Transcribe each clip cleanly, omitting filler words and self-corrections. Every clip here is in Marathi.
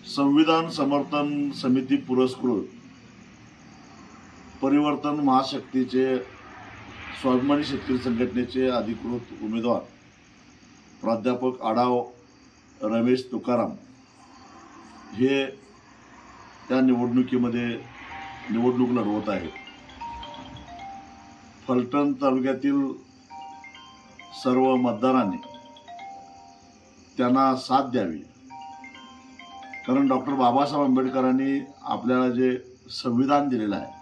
संविधान समर्थन समिती पुरस्कृत परिवर्तन महाशक्तीचे स्वाभिमानी शेतकरी संघटनेचे अधिकृत उमेदवार प्राध्यापक आढाव रमेश तुकाराम हे त्या निवडणुकीमध्ये निवडणूक लढवत आहेत. फलटण तालुक्यातील सर्व मतदारांनी त्यांना साथ द्यावी, कारण डॉक्टर बाबासाहेब आंबेडकरांनी आपल्याला जे संविधान दिलेलं आहे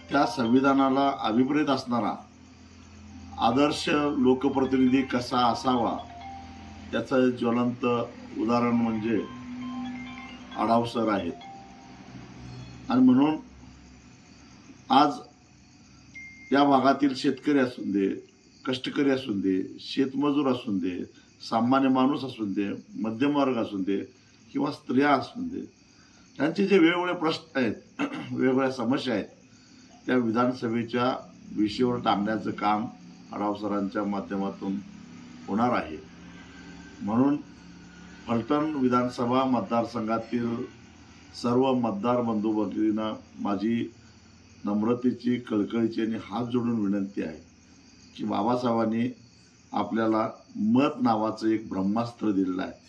त्या संविधानाला अभिप्रेत असणारा आदर्श लोकप्रतिनिधी कसा असावा त्याचं ज्वलंत उदाहरण म्हणजे आढाव सर आहेत. आणि म्हणून आज या भागातील शेतकरी असून दे, कष्टकरी असून दे, शेतमजूर असून दे, सामान्य माणूस असून दे, मध्यमवर्ग असून दे किंवा स्त्रिया असून दे, त्यांचे जे वेगवेगळे प्रश्न आहेत, वेगवेगळ्या समस्या आहेत, त्या विधानसभेच्या विषयावर टाकण्याचं काम आढाव सरांच्या माध्यमातून होणार आहे. म्हणून फलटण विधानसभा मतदारसंघातील सर्व मतदार बंधू भगिनींना माझी नम्रतेची, कळकळीची आणि हात जोडून विनंती आहे की बाबासाहेबांनी आपल्याला मत नावाचं एक ब्रह्मास्त्र दिलेलं आहे.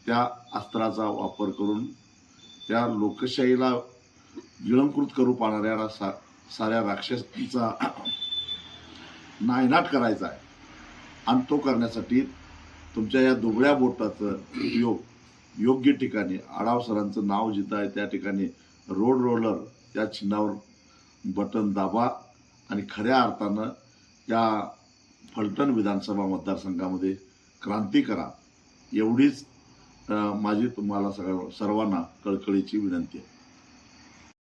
त्या अस्त्राचा वापर करून त्या लोकशाहीला गिळंकृत करू पाहणाऱ्या साऱ्या राक्षसांचा नायनाट करायचा आहे. आणि तो करण्यासाठी तुमच्या या दुबळ्या बोटाचं उपयोग योग्य ठिकाणी, आढाव सरांचं नाव जिथं आहे त्या ठिकाणी रोड रोलर त्या चिन्हावर बटन दाबा आणि खऱ्या अर्थानं या फलटण विधानसभा मतदारसंघामध्ये क्रांती करा, एवढीच माझी तुम्हाला सर्वांना कळकळीची विनंती आहे.